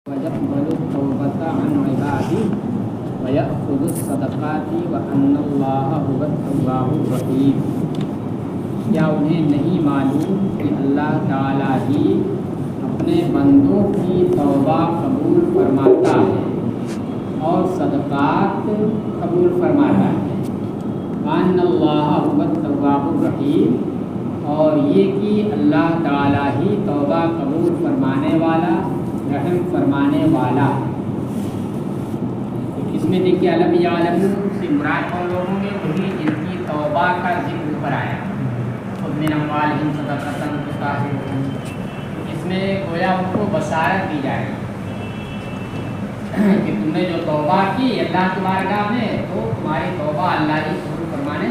ويقبل التوبة عن عباده ويأخذ الصدقات وأن الله هو التواب الرحيم۔ کیا انہیں نہیں معلوم کہ اللہ تعالیٰ ہی اپنے بندوں کی توبہ قبول فرماتا ہے اور صدقات قبول فرماتا ہے۔ وأن اللہ هو التواب الرحیم، اور یہ کہ اللہ تعالیٰ ہی توبہ قبول فرمانے والا رحم فرمانے والا ہے۔ اس میں دیکھیے علم یعلم سے مراد اور لوگوں میں وہی جن کی توبہ کا ذکر اوپر آیا، خود من اموالہم صدقۃ تطہرھم۔ اس میں گویا ان کو بشارت دی جائے کہ تم نے جو توبہ کی اللہ کی بارگاہ میں تو تمہاری توبہ اللہ ہی قبول فرمانے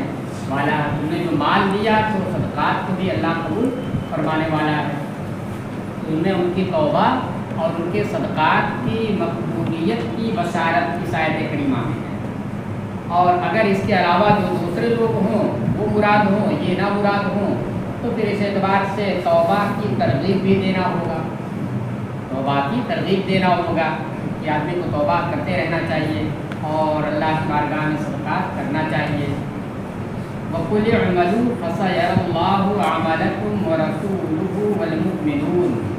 والا ہے۔ تم نے جو مال دیا تو صدقات کو بھی اللہ قبول فرمانے والا ہے۔ تم نے ان کی توبہ اور ان کے صدقات کی مقبولیت کی بشارت اس آیت کریمہ میں ہے۔ اور اگر اس کے علاوہ جو دوسرے لوگ ہوں وہ مراد ہوں، یہ نہ مراد ہوں، تو پھر اس اعتبار سے توبہ کی ترغیب بھی دینا ہوگا، توبہ کی ترغیب دینا ہوگا کہ آدمی کو توبہ کرتے رہنا چاہیے اور اللہ کی بارگاہ میں صدقات کرنا چاہیے۔ وَقُلِ اعْمَلُوا فَسَيَرَى اللَّهُ عَمَلَكُمْ وَرَسُولُهُ وَالْمُؤْمِنُونَ۔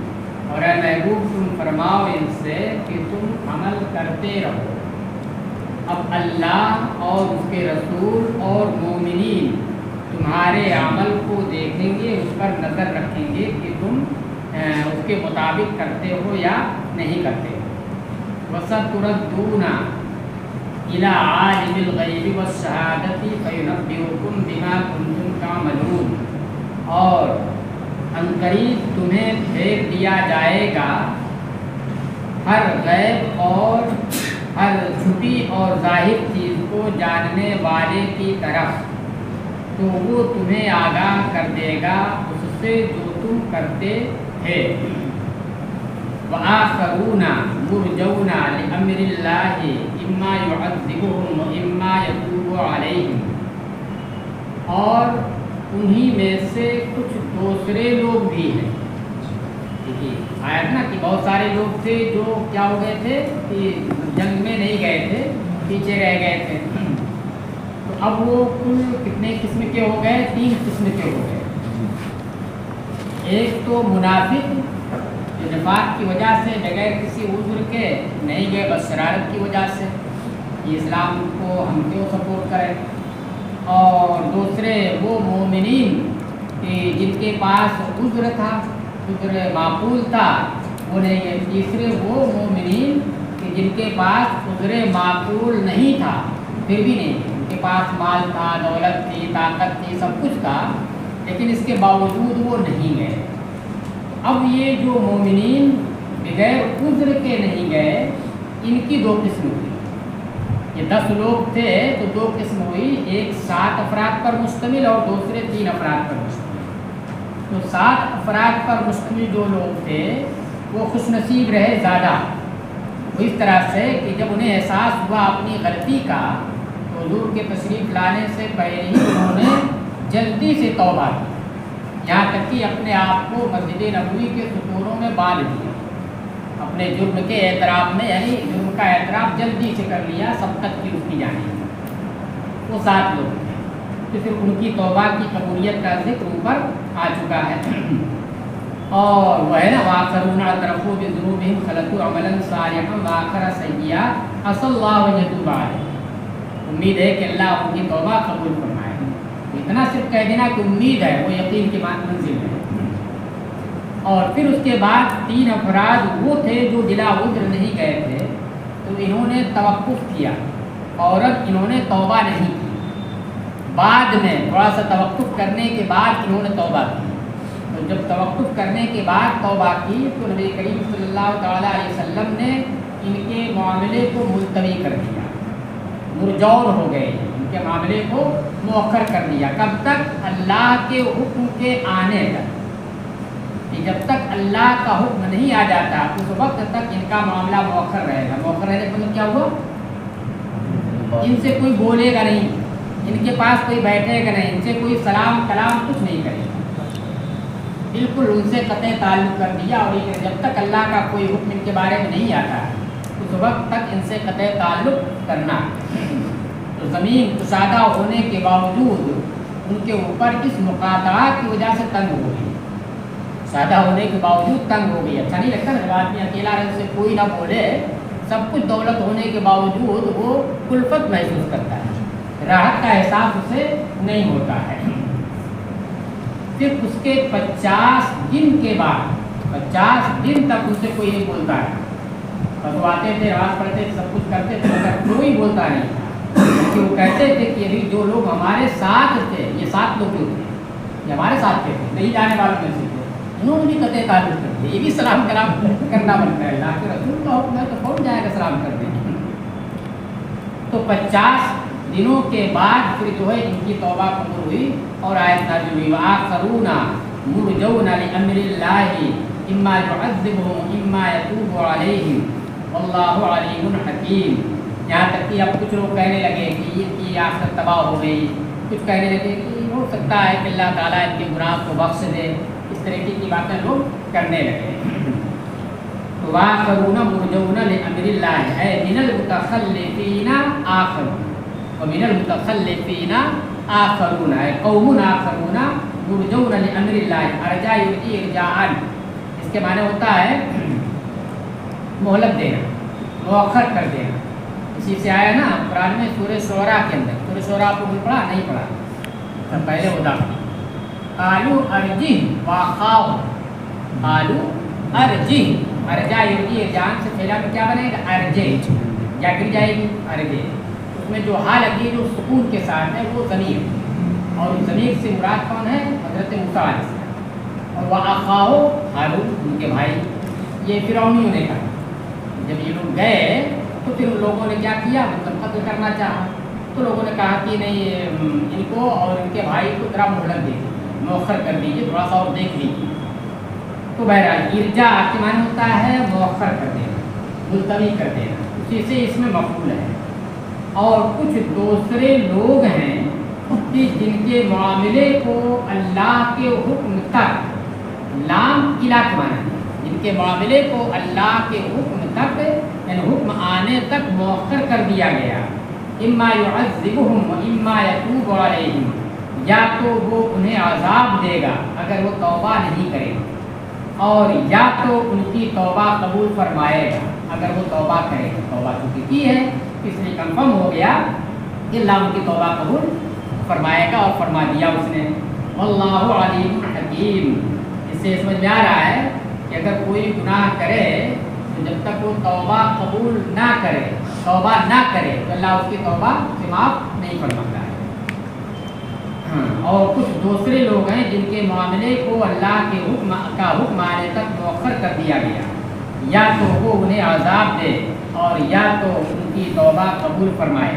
اور اے محبوب تم فرماؤ ان سے کہ تم عمل کرتے رہو، اب اللہ اور اس کے رسول اور مومنین تمہارے عمل کو دیکھیں گے، اس پر نظر رکھیں گے کہ تم اس کے مطابق کرتے ہو یا نہیں کرتے ہو۔ وَسَتُرَدُّونَ إِلَىٰ عَالِمِ الْغَيْبِ وَالشَّهَادَةِ فَيُنَبِّئُكُم بِمَا كُنتُمْ تَعْمَلُونَ۔ اور عنقریب تمہیں پھیر دیا جائے گا ہر غیب اور ہر چھپی اور ظاہر چیز کو جاننے والے کی طرف، تو وہ تمہیں آگاہ کر دے گا اس سے جو تم کرتے تھے۔ وَآخَرُونَ مُرْجَوْنَ لِأَمْرِ اللَّهِ إِمَّا يُعَذِّبُهُمْ وَإِمَّا يَتُوبُ عَلَيْهِمْ۔ اور انہی میں سے کچھ دوسرے لوگ بھی ہیں۔ دیکھیے آیا نا کہ بہت سارے لوگ تھے جو کیا ہو گئے تھے کہ جنگ میں نہیں گئے تھے، پیچھے رہ گئے تھے، تو اب وہ کل کتنے قسم کے ہو گئے؟ 3 قسم کے ہو گئے۔ ایک تو منافق جو نفاق کی وجہ سے بغیر کسی عذر کے نہیں گئے، بس شرارت کی وجہ سے یہ اسلام کو ہم کیوں سپورٹ کریں۔ اور دوسرے وہ مومنین کہ جن کے پاس عذر تھا، عذر معقول تھا، وہ نہیں ہے۔ تیسرے وہ مومنین کہ جن کے پاس عذر معقول نہیں تھا پھر بھی نہیں، ان کے پاس مال تھا، دولت تھی، طاقت تھی، سب کچھ تھا، لیکن اس کے باوجود وہ نہیں گئے۔ اب یہ جو مومنین بغیر عذر کے نہیں گئے، ان کی 2 قسم ہوئی۔ یہ 10 لوگ تھے تو 2 قسم ہوئی، ایک 7 افراد پر مشتمل اور دوسرے 3 افراد پر مشتمل۔ تو 7 افراد پر مشتمل جو لوگ تھے وہ خوش نصیب رہے زیادہ، وہ اس طرح سے کہ جب انہیں احساس ہوا اپنی غلطی کا تو حضور کے تشریف لانے سے پہلے ہی انہوں نے جلدی سے توبہ کی، یہاں تک کہ اپنے آپ کو مسجد نبوی کے ستونوں میں باندھ دیا، اپنے جرم کے اعتراف میں، یعنی جرم کا اعتراف جلدی سے کر لیا، سبقت کی اس کی جانب۔ وہ 7 لوگ تھے، تو پھر ان کی توبہ کی قبولیت کا ذکر اوپر آ چکا ہے۔ اور وہ ہے نا وَآخَرُونَ اعْتَرَفُوا بِذُنُوبِهِمْ خَلَطُوا عَمَلًا صَالِحًا وَآخَرَ سَيِّئًا عَسَى اللَّهُ أَن يَتُوبَ عَلَيْهِمْ۔ امید ہے کہ اللہ ان کی توبہ قبول فرمائے گا۔ اتنا صرف کہہ دینا کہ امید ہے، وہ یقین کی منزل ہے۔ اور پھر اس کے بعد 3 افراد وہ تھے جو بلا عذر نہیں گئے تھے، تو انہوں نے توقف کیا، عورت انہوں نے توبہ نہیں کی، بعد میں تھوڑا سا توقف کرنے کے بعد انہوں نے توبہ کی۔ تو جب توقف کرنے کے بعد توبہ کی تو نبی کریم صلی اللہ تعالیٰ علیہ وسلم نے ان کے معاملے کو ملتوی کر دیا، مرجون ہو گئے، ان کے معاملے کو مؤخر کر دیا۔ کب تک؟ اللہ کے حکم کے آنے تک، کہ جب تک اللہ کا حکم نہیں آ جاتا اس وقت تک ان کا معاملہ مؤخر رہے گا۔ مؤخر رہنے کا مطلب کیا ہوا؟ ان سے کوئی بولے گا نہیں، ان کے پاس کوئی بیٹھے گا نہیں، ان سے کوئی سلام کلام کچھ نہیں کرے گا۔ بالکل ان سے قطع تعلق کر دیا، اور یہ جب تک اللہ کا کوئی حکم ان کے بارے میں نہیں آتا اس وقت تک ان سے قطع تعلق کرنا۔ تو زمین کشادہ ہونے کے باوجود ان کے اوپر اس مقاطعہ کی وجہ سے تنگ ہو گئی، سادہ ہونے کے باوجود تنگ ہو گئی۔ اچھا نہیں لگتا جب آدمی اکیلا رہے سے کوئی نہ بولے، سب کچھ دولت ہونے کے باوجود وہ الفت محسوس کرتا ہے، راحت کا احساس اسے نہیں ہوتا ہے۔ پھر اس کے 50 دن کے بعد 50 دن تک اسے کوئی نہیں بولتا ہے، فتواتے تھے، نماز پڑھتے تھے، سب کچھ کرتے تھے، مگر کوئی بولتا نہیں تھا، کیونکہ وہ کہتے تھے کہ ابھی جو لوگ ہمارے ساتھ تھے، یہ 7 لوگ جو تھے یہ ہمارے ساتھ تھے، نہیں جانے والوں میں سے تھے، انہوں نے بھی قطع تعلق کر دیا، یہ بھی سلام کرنا بنتا ہے، اللہ کے رسول کا حکم ہے تو کون جائے گا سلام کر دیں۔ تو 50 دنوں کے بعد پھر جو ہے ان کی توبہ قبول ہوئی اور آیت نازل ہوئی، وآخرون مرجون لأمر اللہ اما يعذبهم اما يتوب علیہم واللہ علیم حکیم۔ یہاں تک کہ اب کچھ لوگ کہنے لگے کہ ان کی آخرت تباہ ہو گئی، کچھ کہنے لگے کہ ہو سکتا ہے کہ اللہ تعالیٰ ان کے گناہ کو بخش دے، اس طریقے کی باتیں لوگ کرنے لگے۔ وآخرون مرجون لأمر اللہ اے من المتخلفین آخرون، ومن المتخلفین آخرون اے قوم آخرون مرجون لأمر اللہ، ارجا یرجی ارجاعا، اس کے معنی ہوتا ہے مہلت دینا، مؤخر کر دینا۔ اسی سے آیا نا قرآن میں سورہ شعراء کے اندر، سورہ شعراء آپ کو پڑھا نہیں پڑھا تب پہلے ہوتا قالوا ارجہ واخاہ، قالوا ارجہ، ارجا یرجی ارجان سے پہلا میں کیا بنے گا ارجے، یا گر جائے گی ارجے، اس میں جو حال لگی جو سکون کے ساتھ ہے وہ ضمیر، اور ضمیر سے مراد کون ہے حضرت موسیٰ علیہ السلام، اور واخاہ ہارون ان کے بھائی، یہ فرعونیوں نے کہا۔ جب یہ لوگ گئے تو پھر ان لوگوں نے کیا کیا، مطلب قتل کرنا چاہا، تو لوگوں نے کہا کہ نہیں ان کو اور ان کے بھائی کو ذرا مہلت دے دیجیے، مؤخر کر دیجیے، تھوڑا سا اور دیکھ لیجیے۔ تو بہرحال ارجا کے معنی ہوتا ہے مؤخر کر دینا، ملتوی کر دینا، اسی سے اس میں مفعول ہے۔ اور کچھ دوسرے لوگ ہیں کہ جن کے معاملے کو اللہ کے حکم تک، لام الا کے معنی ہے، جن کے معاملے کو اللہ کے حکم تک یعنی حکم آنے تک مؤخر کر دیا گیا، اما یعذبہم و اما یتوب علیہم، یا تو وہ انہیں عذاب دے گا اگر وہ توبہ نہیں کرے، اور یا تو ان کی توبہ قبول فرمائے گا اگر وہ توبہ کرے گا۔ توبہ چونکہ کی ہے اس لیے کنفرم ہو گیا کہ اللہ ان کی توبہ قبول فرمائے گا، اور فرما دیا اس نے۔ واللہ علیم حکیم، اس سے سمجھ میں آ رہا ہے کہ اگر کوئی گناہ کرے تو جب تک وہ توبہ قبول نہ کرے، توبہ نہ کرے تو اللہ اس کی توبہ سے معاف نہیں فرماتا ہے۔ اور کچھ دوسرے لوگ ہیں جن کے معاملے کو اللہ کے حکم آنے تک مؤخر کر دیا گیا، یا تو وہ انہیں عذاب دے اور یا تو ان کی توبہ قبول فرمائے۔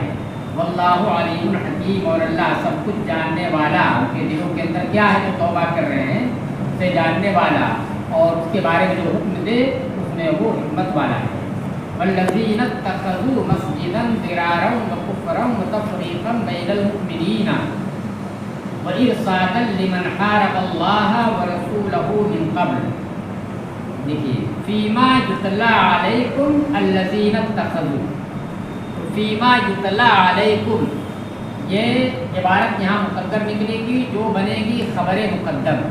واللہ علیم حکیم، اور اللہ سب کچھ جاننے والا، ان کے دلوں کے اندر کیا ہے جو توبہ کر رہے ہیں اسے جاننے والا، اور اس کے بارے میں جو حکم دے اس میں وہ حکمت والا ہے۔ والذین اتخذوا مسجدا ضرارا وکفرا وتفریقا بین المؤمنین وإرصادا لمن حارب اللہ ورسولہ من قبل۔ دیکھیے فیما یتلی علیکم الذین اتخذوا، فیما یتلی علیکم، یہ عبارت یہاں مقدر نکلے گی جو بنے گی خبر مقدم،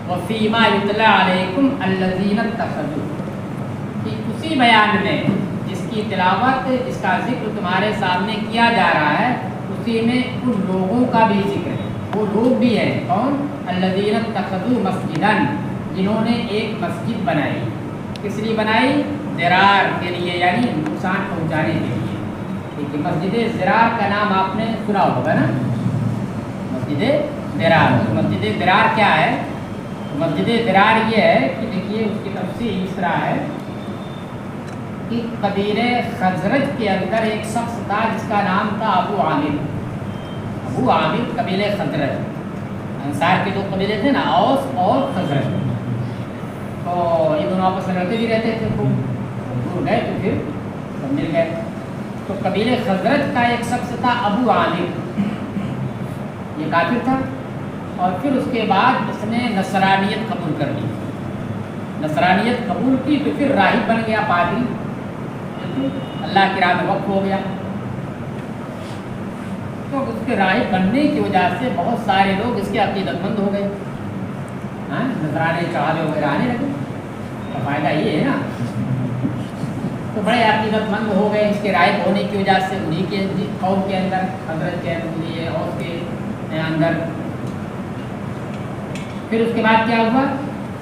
وفیما یتلی علیکم الذین اتخذوا، کہ اسی بیان میں جس کی تلاوت جس کا ذکر تمہارے سامنے کیا جا رہا ہے اسی میں ان لوگوں کا بھی ذکر ہے، وہ لوگ بھی ہیں کون؟ الذین اتخذوا مسجدا، جنہوں نے ایک مسجد بنائی، کس لیے بنائی؟ ضرار کے لیے، یعنی نقصان پہنچانے کے لیے۔ ٹھیک ہے، مسجد ضرار کا نام آپ نے سنا ہوگا نا، مسجد ضرار۔ مسجد ضرار کیا ہے؟ مسجد ضرار یہ ہے کہ دیکھیے اس کی تفصیل اس طرح ہے کہ قبیلے خزرج کے اندر ایک شخص تھا جس کا نام تھا ابو عامر۔ ابو عامر قبیلے خزرج، انصار کے دو قبیلے تھے نا، اوس اور خزرج، تو یہ دونوں آپس میں لڑتے بھی رہتے تھے، خوب دور گئے تو پھر سب مل گئے۔ تو قبیلے خزرج کا ایک شخص تھا ابو عامر، یہ کافر تھا، اور پھر اس کے بعد اس نے نصرانیت قبول کر لی. نصرانیت قبول کی تو پھر راہب بن گیا، پادری، اللہ کی راہ میں وقف ہو گیا. تو اس کے راہب بننے کی وجہ سے بہت سارے لوگ اس کے عقیدت مند ہو گئے. نذرانے چڑھاوے وغیرہ آنے لگے. تو فائدہ یہ ہے نا. تو بڑے عقیدت مند ہو گئے اس کے راہب ہونے کی وجہ سے، انہیں کے قوم کے اندر، حضرت کے لیے اور اس کے اندر. پھر اس کے بعد کیا ہوا،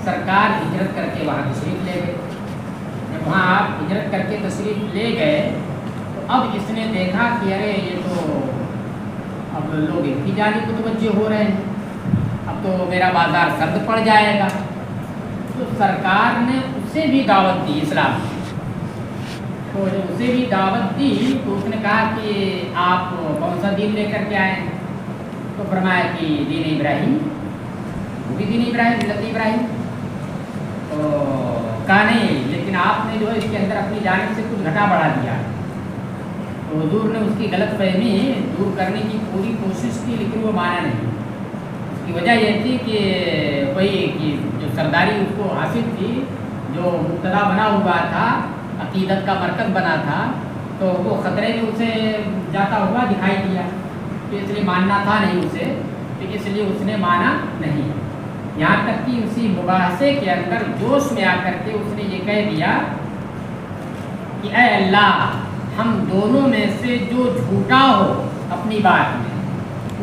سرکار ہجرت کر کے وہاں تشریف لے گئے. جب وہاں آپ ہجرت کر کے تشریف لے گئے تو اب اس نے دیکھا کہ ارے یہ تو اب لوگ ایک ہی جانب متوجہ ہو رہے ہیں، اب تو میرا بازار سرد پڑ جائے گا. تو سرکار نے اسے بھی دعوت دی اسلام کی. تو جب اسے بھی دعوت دی تو اس نے کہا کہ آپ کون سا دین لے کر کے آئے ہیں؟ تو فرمایا کہ دین ابراہیم. وہ بھی دین ابراہیم، ملت ابراہیم. تو کہا نہیں، لیکن آپ نے جو ہے اس کے اندر اپنی جانب سے کچھ گھٹا بڑھا دیا. تو حضور نے اس کی غلط فہمی دور کرنے کی پوری کوشش کی، لیکن وہ مانا نہیں. اس کی وجہ یہ تھی کہ وہی کہ جو سرداری اس کو حاصل تھی، جو مبتدا بنا ہوا تھا، عقیدت کا مرکز بنا تھا، تو وہ خطرے میں اسے جاتا ہوا دکھائی دیا. تو اس لیے ماننا تھا نہیں اسے، تو اس لیے اس نے مانا نہیں. یہاں تک کہ اسی مباحثے کے اندر جوش میں آ کر کے اس نے یہ کہہ دیا کہ اے اللہ، ہم دونوں میں سے جو جھوٹا ہو اپنی بات میں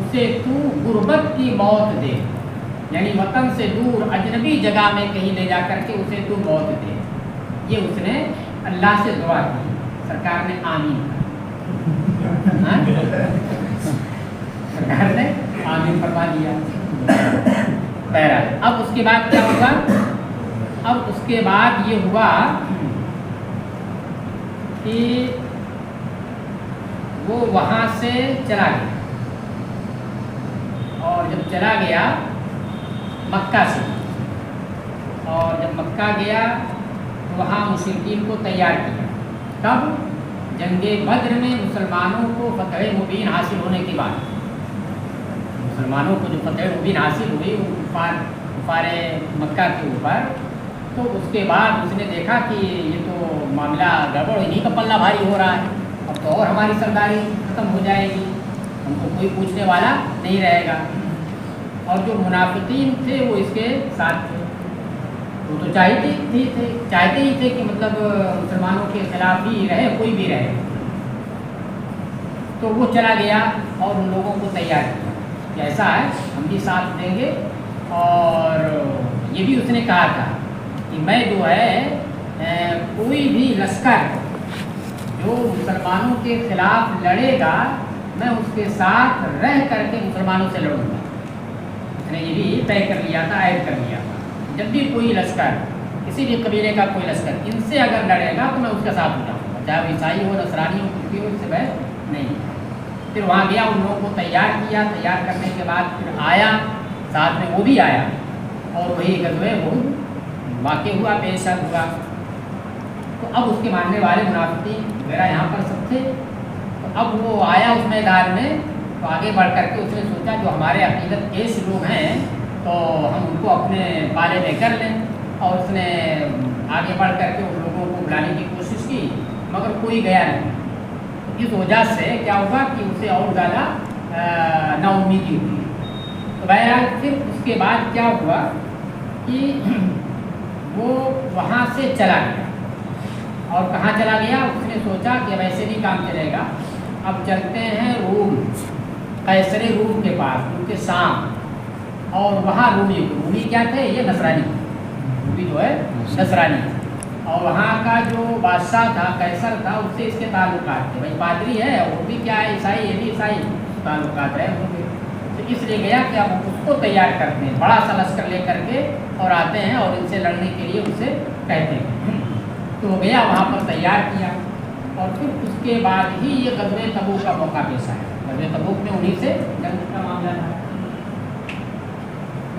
اسے تو غربت کی موت دے، یعنی وطن سے دور اجنبی جگہ میں کہیں لے جا کر کے اسے تو موت دے. یہ اس نے اللہ سے دعا کی. سرکار نے آمین کہا. سرکار نے آمین فرما دیا. اب اس کے بعد کیا ہوگا؟ اب اس کے بعد یہ ہوا کہ وہ وہاں سے چلا گیا، اور جب چلا گیا مکہ سے، اور جب مکہ گیا تو وہاں مشرکین کو تیار کیا. کب؟ جنگ بدر میں مسلمانوں کو فتح مبین حاصل ہونے کے بعد. مسلمانوں کو جو فتح مبین حاصل ہوئی کفار مکہ کے اوپر، تو اس کے بعد اس نے دیکھا کہ یہ تو معاملہ گڑبڑ، انہیں کا پلہ بھاری ہو رہا ہے. اب تو اور ہماری سرداری ختم ہو جائے گی، ہم کو کوئی پوچھنے والا نہیں رہے گا. اور جو منافقین تھے وہ اس کے ساتھ تھے. وہ تو چاہتے ہی تھے کہ مطلب مسلمانوں کے خلاف ہی رہے، کوئی بھی رہے. تو وہ چلا گیا اور ان لوگوں کو تیار کیا کہ ایسا ہے، ہم بھی ساتھ دیں گے. اور یہ بھی اس نے کہا تھا کہ میں جو ہے کوئی بھی لشکر جو مسلمانوں کے خلاف لڑے گا، میں اس کے ساتھ رہ کر کے مسلمانوں سے لڑوں گا. اس نے یہ بھی طے کر لیا تھا، عہد کر لیا تھا. جب بھی کوئی لشکر، کسی بھی قبیلے کا کوئی لشکر ان سے اگر لڑے گا تو میں اس کے ساتھ ہو جاؤں گا، چاہے وہ عیسائی ہو، نصرانی ہو، کچھ بھی ہو، اس سے بحث نہیں. پھر وہاں گیا، ان لوگوں کو تیار کیا. تیار کرنے کے بعد پھر آیا، ساتھ میں وہ بھی آیا، اور وہی غزوہ وہ واقع ہوا، پیش ہوا. تو اب اس کے ماننے والے منافقین وغیرہ یہاں پر سب تھے. تو اب وہ آیا اس میدان میں، تو آگے بڑھ کر کے اس نے سوچا جو ہمارے عقیدت کیش لوگ ہیں تو ہم ان کو اپنے پالے میں کر لیں. اور اس نے آگے بڑھ کر کے ان لوگوں کو بلانے کی کوشش کی، مگر کوئی گیا نہیں. اس وجہ سے کیا ہوا کہ اسے اور زیادہ نا امیدی ہوئی. تو بہرحال پھر اس کے بعد کیا ہوا کہ وہ وہاں سے چلا گیا. اور کہاں چلا گیا؟ اس نے سوچا کہ اب ایسے نہیں کام چلے گا، اب چلتے ہیں روم، قیصر روم کے پاس، ان کے شام. اور وہاں رومی کیا تھے؟ یہ نصرانی. رومی جو ہے نصرانی. اور وہاں کا جو بادشاہ تھا، قیصر تھا، اس سے اس کے تعلقات تھے. بھائی پادری ہے، وہ بھی کیا ہے عیسائی، یہ بھی عیسائی، تعلقات ہے. تو اس لیے گیا کہ اب اس کو تیار کرتے ہیں، بڑا سا لشکر لے کر کے، اور آتے ہیں اور ان سے لڑنے کے لیے اسے کہتے ہیں. تو وہ گیا وہاں پر تیار کیا. اور پھر اس کے بعد ہی یہ غزوہ تبوک کا موقع پیش آیا. غزوہ تبوک میں انہیں سے جنگ کا معاملہ تھا.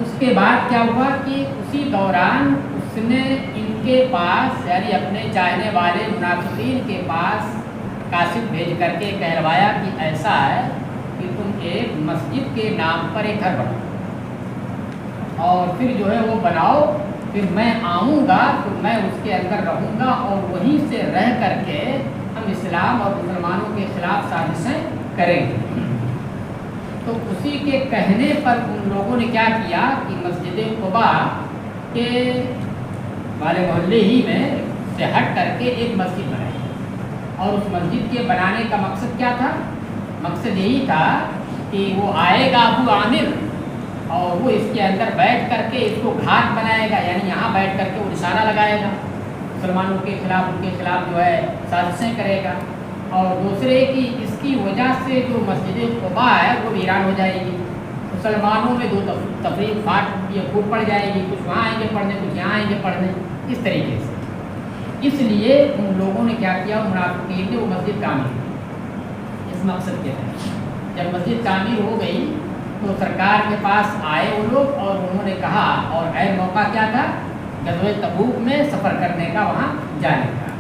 اس کے بعد کیا ہوا کہ اسی دوران اس نے ان کے پاس، یعنی اپنے چاہنے والے منافقین کے پاس کاشف بھیج کر کے کہلوایا کہ ایسا ہے کہ تم ایک مسجد کے نام پر ایک گھر بناؤ. اور پھر جو ہے وہ بناؤ، پھر میں آؤں گا تو میں اس کے اندر رہوں گا اور وہیں سے رہ کر کے ہم اسلام اور مسلمانوں کے خلاف سازشیں کریں گے۔ تو اسی کے کہنے پر ان لوگوں نے کیا کیا کہ مسجد قباء کے والے محلے ہی میں سے ہٹ کر کے ایک مسجد بنائی، اور اس مسجد کے بنانے کا مقصد کیا تھا؟ مقصد یہی تھا کہ وہ آئے گا ابو عامر اور وہ اس کے اندر بیٹھ کر کے اس کو گھاٹ بنائے گا، یعنی یہاں بیٹھ کر کے وہ نشانہ لگائے گا، مسلمانوں کے خلاف ان کے خلاف جو ہے سازشیں کرے گا، اور دوسرے کی اس کی وجہ سے جو مسجد قباء ہے وہ ویران ہو جائے گی، مسلمانوں میں دو تفریق فاٹ یہ پھوٹ پڑ جائے گی، کچھ وہاں آئیں گے پڑھنے، کچھ یہاں آئیں گے پڑھنے، اس طریقے سے۔ اس لیے ان لوگوں نے کیا کیا، منافقین نے وہ مسجد تعمیر کی اس مقصد کے تحت۔ جب مسجد تعمیر ہو گئی تو سرکار کے پاس آئے وہ لوگ اور انہوں نے کہا، اور عین موقع کیا تھا؟ غزوہ تبوک میں سفر کرنے کا، وہاں جانے کا۔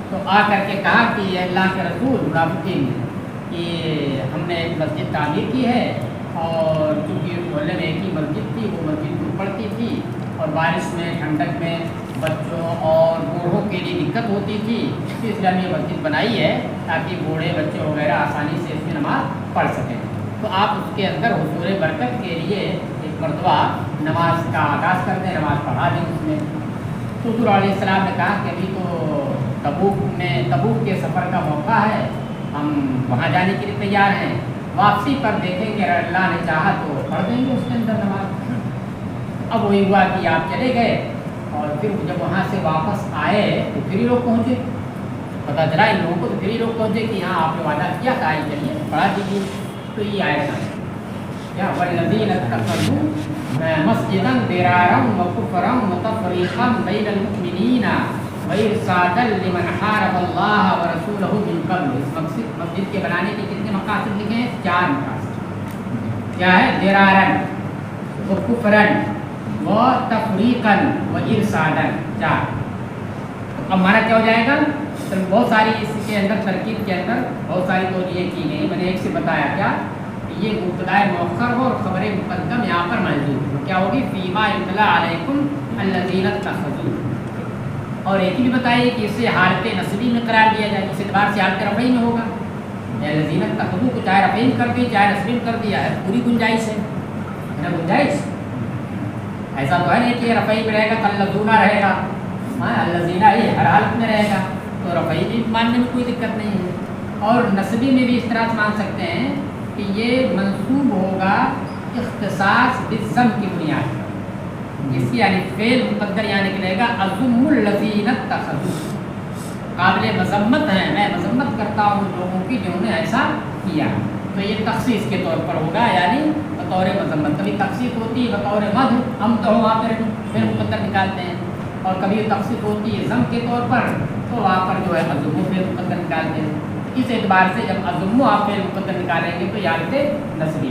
تو آ کر کے کہا کہ یہ اللہ کے رسول منافقین نے کہ ہم نے ایک مسجد تعمیر کی ہے، اور چونکہ اس محلے میں ایک ہی مسجد تھی، وہ مسجد ٹوٹ پڑتی تھی اور بارش میں ٹھنڈک میں بچوں اور بوڑھوں کے لیے دقت ہوتی تھی، اس لیے ہم یہ مسجد بنائی ہے تاکہ بوڑھے بچے وغیرہ آسانی سے اس میں نماز پڑھ سکیں۔ تو آپ اس کے اندر حصول برکت کے لیے ایک مرتبہ نماز کا آغاز کر دیں، نماز پڑھا دیں اس میں۔ تو حضور علیہ السلام نے کہا کہ ابھی تو تبوک کے سفر کا موقع ہے، ہم وہاں جانے کے لیے تیار ہیں، واپسی پر دیکھیں گے اگر اللہ نے چاہا تو پڑھ دیں گے اس کے اندر نماز۔ اب وہی ہوا کہ آپ چلے گئے، اور پھر جب وہاں سے واپس آئے تو پھر ہی لوگ پہنچے، پتہ چلا ان لوگوں کو، تو پھر ہی لوگ پہنچے کہ ہاں آپ نے وعدہ کیا تھا، آئے چلیے پڑھا دیجیے۔ تو یہ آئے گا کیا، والذین اتخذوا مسجدا ضرارا وکفرا وتفریقا بین المؤمنین وارصادا لمن حارب اللہ ورسولہ من قبل۔ اس مسجد کے بنانے کے کتنے مقاصد لکھے ہیں؟ 4 مقاصد۔ کیا ہے؟ ضرارا وکفرا وتفریقا وارصادا، 4۔ اب ہمارا کیا ہو جائے گا؟ بہت ساری اس کے اندر ترکیب کے اندر بہت ساری توجیہیں کی گئی، میں نے ایک سے بتایا کیا، یہ مبتدا مؤخر ہو اور خبر مقدم یہاں پر موجود ہے، کیا ہوگی؟ فیما اطلاع علیکم الذین اتخذوا، اور ایک بھی بتائیے کہ اسے حالت نصبی میں قرار دیا جائے، اس اعتبار سے حالت رفعی میں ہوگا، الذین اتخذوا کو چاہے رفعی کر دی چاہے نصبی کر دیا ہے، پوری گنجائش ہے نا، گنجائش ایسا تو ہے نہیں کہ رفعی میں رہے گا الذین رہے گا، ہاں الذین یہ ہر حالت میں رہے گا، تو رفعی بھی ماننے میں کوئی دقت نہیں ہے، اور نصبی میں بھی اس طرح سے مان سکتے ہیں کہ یہ منصوب ہوگا اختصاص بالضم کی بنیاد پر، جس کی یعنی فعل مقدر یہاں نکلے گا اضم الذین اتخذوا، قابل مذمت ہیں، میں مذمت کرتا ہوں ان لوگوں کی جنہوں نے ایسا کیا، تو یہ تخصیص کے طور پر ہوگا، یعنی بطور مذمت۔ کبھی تخصیص ہوتی ہے بطور مدح، ہم تو وہاں پر فعل مقدر نکالتے ہیں، اور کبھی تخصیص ہوتی ہے ضم کے طور پر، تو وہاں پر جو ہے اضم فعل مقدر نکالتے ہیں۔ اس اعتبار سے جب اضم آپ فعل مقدر نکالیں گے تو یاد سے نصبی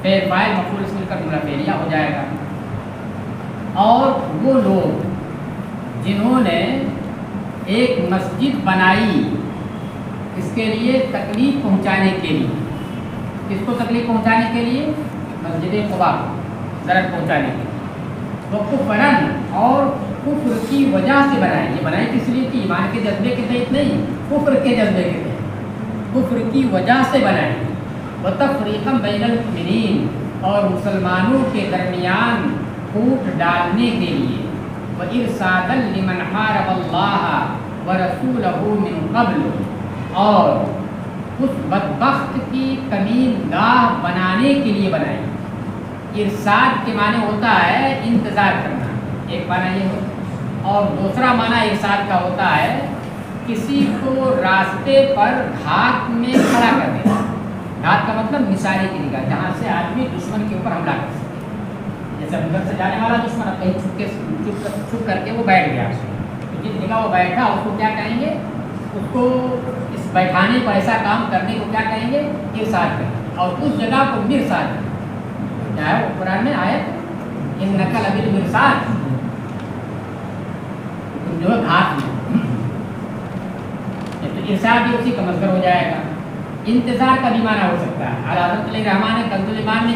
فعل فاعل مفعول سے مل کر جملہ فعلیہ ہو جائے گا۔ اور وہ لوگ جنہوں نے ایک مسجد بنائی اس کے لیے تکلیف پہنچانے کے لیے، کس کو تکلیف پہنچانے کے لیے؟ مسجد قباء ضرر پہنچانے کے لیے، وہ کفرن اور کفر کی وجہ سے بنائی، یہ بنائی کس لیے تھی؟ ایمان کے جذبے کے تحت نہیں، کفر کے جذبے کے تحت، کفر کی وجہ سے بنائی، وتفریقا بین المؤمنین اور مسلمانوں کے درمیان پھوٹ ڈالنے کے لیے، وارصادا لمن حارب اللہ ورسولہ من قبل اور اس بدبخت کی کمین گاہ بنانے کے لیے بنائی۔ ارصاد کے معنی ہوتا ہے انتظار کرنا، ایک معنی یہ ہوتا، اور دوسرا معنی ارصاد کا ہوتا ہے کسی کو راستے پر گھات میں کھڑا کر دینا۔ گھات کا مطلب نشانے کی جگہ جہاں سے آدمی دشمن کے اوپر حملہ کر سکے، جیسے ادھر سے جانے والا دشمن اب کہیں چھپ کر کے وہ بیٹھ گیا، تو جس جگہ وہ بیٹھا اس کو کیا کہیں گے؟ اس کو اس بیٹھانے پر ایسا کام کرنے کو کیا کہیں گے؟ ارصاد کریں گے، اور اس جگہ کو مرصاد کریں گے۔ کیا ہے وہ قرآن میں آیت انک لبالمرصاد، جو ہے گھات میں، تو ارصاد بھی اسی کا مصدر ہو جائے گا۔ انتظار کا بھی معنی ہو سکتا ہے، اعلیٰ حضرت علیہ رحمٰن نے کنز الایمان میں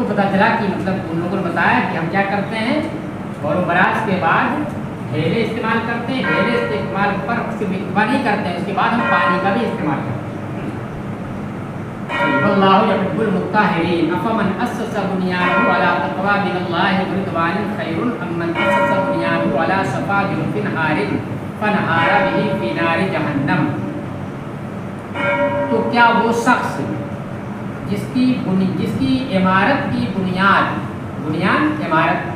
تو پتہ چلا کہ مطلب ان لوگوں نے بتایا کہ ہم کیا کرتے ہیں، غور و براز کے بعد ڈھیلے استعمال کرتے ہیں، ڈھیلے استعمال پر اس کے اکتفا نہیں کرتے ہیں، اس کے بعد ہم پانی کا بھی استعمال کرتے ہیں۔ واللہ یحب المطہرین افمن اسس بنیانہ علی تقوی من اللہ ورضوان خیر امن اسس بنیانہ علی شفا جرف ہار فانہار بہ فی نار جہنم۔ تو کیا وہ شخص جس کی عمارت کی بنیاد عمارت،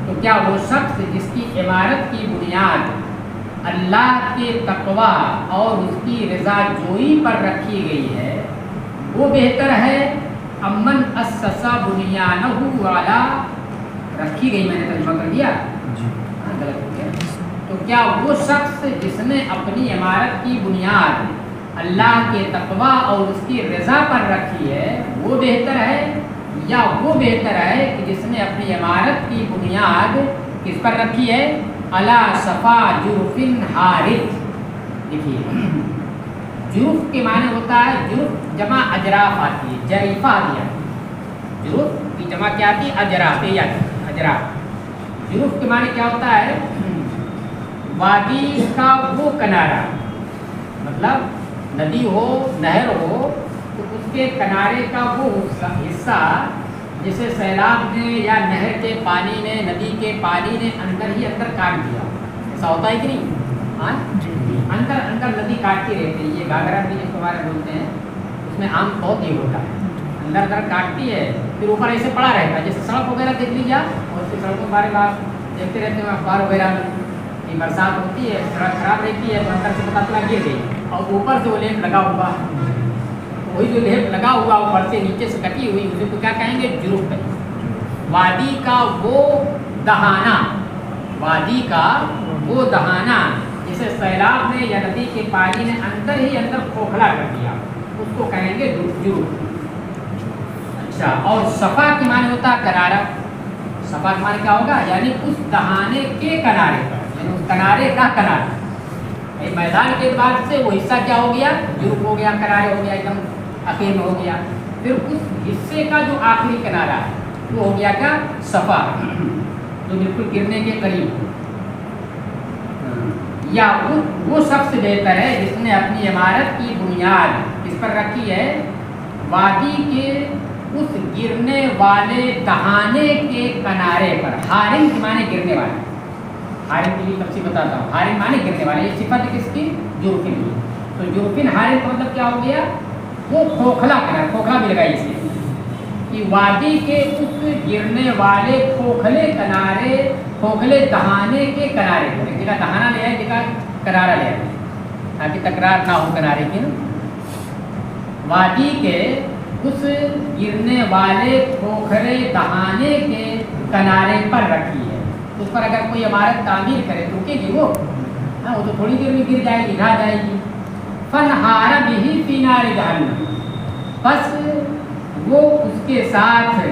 تو کیا وہ شخص جس کی عمارت کی بنیاد اللہ کے تقوی اور اس کی رضا جوئی پر رکھی گئی ہے، وہ بہتر ہے امن اسس بنیانہ علی، رکھی گئی میں نے ترجمہ کر دیا غلط ہو گیا، تو کیا وہ شخص جس نے اپنی عمارت کی بنیاد اللہ کے تقوی اور اس کی رضا پر رکھی ہے وہ بہتر ہے، یا وہ بہتر ہے کہ جس نے اپنی عمارت کی بنیاد کس پر رکھی ہے، علی شفا جرف ہار۔ دیکھیے جرف کے معنی ہوتا ہے، جرف جمع اجراف آتی ہے، جریفہ دیا، جرف کی جمع کیا آتی ہے، اجراف، اجراف۔ جرف کے معنی کیا ہوتا ہے، وادی کا وہ کنارہ، مطلب ندی ہو نہر ہو تو اس کے کنارے کا وہ حصہ جسے سیلاب نے یا نہر کے پانی نے، ندی کے پانی نے اندر ہی اندر کاٹ دیا، ایسا ہوتا ہے کہ نہیں؟ ہاں اندر ندی کاٹتی رہتی ہے، یہ گھاگرا بھی جس کے بارے میں بولتے ہیں اس میں عام بہت یہ ہوتا ہے، اندر کاٹتی ہے پھر اوپر ایسے پڑا رہتا ہے، جیسے سڑک وغیرہ دیکھ لیجیے اور اس کی سڑکوں کے بارے میں آپ دیکھتے رہتے ہیں اخبار وغیرہ میں کہ برسات ہوتی ہے، سڑک خراب رہتی ہے تو اندر سے پتہ چلا گر گئی اور اوپر سے وہ لیپ لگا ہوا، وہی جو لیپ لگا ہوا اوپر سے نیچے سے کٹی ہوئی اسے کو کیا کہیں گے، جرف کہیں گے۔ وادی کا وہ دہانہ، وادی کا وہ دہانہ جسے سیلاب نے یا ندی کے پانی نے اندر ہی اندر کھوکھلا کر دیا اس کو کہیں گے جرف۔ اچھا، اور صفا کے معنی ہوتا ہے کنارہ، صفا کے معنی کیا ہوگا، یعنی اس دہانے کے کنارے پر، یعنی اس کنارے کا کنارہ، میدان کے بعد سے وہ حصہ کیا ہو گیا، جرف ہو گیا، کنارے ہو گیا، ایک دم اخیر میں ہو گیا، پھر اس حصے کا جو آخری کنارہ ہے وہ ہو گیا کیا، صفا، جو بالکل گرنے کے قریب۔ یا وہ شخص بہتر ہے جس نے اپنی عمارت کی بنیاد اس پر رکھی ہے، وادی کے اس گرنے والے دہانے کے کنارے پر، ہارن کے معنی گرنے والے، ہارن کے لیے تفصیل بتاتا ہوں، ہارن معنی گرنے والے، یہ صفت کس کی، جرفن کی، تو جرفن ہارن کا مطلب کیا ہو گیا، وہ کھوکھلا کنارہ، کھوکھلا بھی لگائی اس لیے کہ وادی کے اس گرنے والے کھوکھلے کنارے، کھوکھلے دہانے کے کنارے، ایک جگہ دہانہ لے آئے، ایک جگہ کنارہ لے آئے تاکہ تکرار نہ ہو کنارے کی نا، وادی کے اس گرنے والے کھوکھلے دہانے کے کنارے پر رکھی ہے، اس پر اگر کوئی عمارت تعمیر کرے تو رکے گی وہ تو تھوڑی دیر میں گر جائے گی، ڈھا جائے گی۔ فنہار بہ فی نار جہنم، بس وہ اس کے ساتھ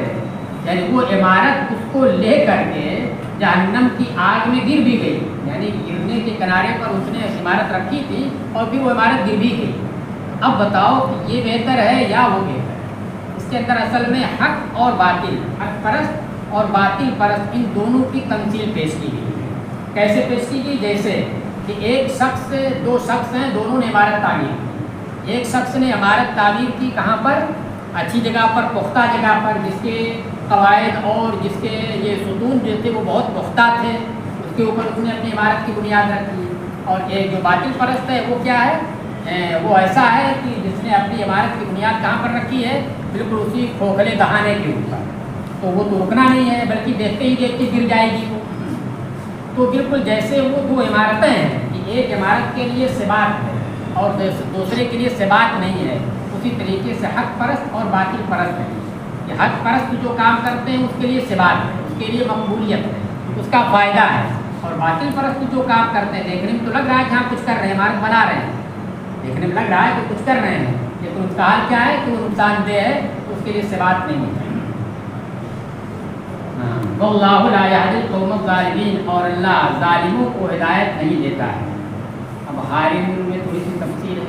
یعنی وہ عمارت اس کو لے کر کے جہنم کی آگ میں گر بھی گئی، یعنی گرنے کے کنارے پر اس نے عمارت رکھی تھی اور پھر وہ عمارت گر بھی گئی۔ اب بتاؤ کہ یہ بہتر ہے یا وہ بہتر ہے؟ اس کے اندر اصل میں حق اور باطل، حق پرست اور باطل پرست، ان دونوں کی تمثیل پیش کی گئی۔ کیسے پیش کی گئی؟ جیسے کہ ایک شخص، دو شخص ہیں، دونوں نے عمارت تعمیر کی، ایک شخص نے عمارت تعمیر کی کہاں پر، اچھی جگہ پر، پختہ جگہ پر، جس کے قواعد اور جس کے یہ ستون جو تھے وہ بہت پختہ تھے، اس کے اوپر اس نے اپنی عمارت کی بنیاد رکھی۔ اور ایک جو باطل پرست ہے وہ کیا ہے، وہ ایسا ہے کہ جس نے اپنی عمارت کی بنیاد کہاں پر رکھی ہے، بالکل اسی کھوکھلے دہانے کے اوپر، تو وہ تو رکنا نہیں ہے بلکہ دیکھتے ہی دیکھتے گر جائے گی وہ۔ تو بالکل جیسے وہ دو عمارتیں ہیں کہ ایک عمارت کے لیے ثبات ہے اور دوسرے کے لیے ثبات نہیں ہے، اسی طریقے سے حق پرست اور باطل پرست ہے کہ حق پرست جو کام کرتے ہیں اس کے لیے ثبات ہے، اس کے لیے مقبولیت ہے، اس کا فائدہ ہے، اور باطل پرست جو کام کرتے ہیں دیکھنے میں تو لگ رہا ہے کہ ہاں کچھ کر رہے ہیں، عمارت بنا رہے ہیں، دیکھنے میں لگ رہا ہے کہ کچھ کر رہے ہیں، لیکن اس کا حال کیا ہے کہ وہ نقصان دہ ہے، اس کے لیے ثبات نہیں ہے۔ واللہ لا یہدی القوم الظالمین، اور اللہ ظالموں کو ہدایت نہیں دیتا ہے۔ اب ہارن میں تھوڑی سی تفصیل ہے،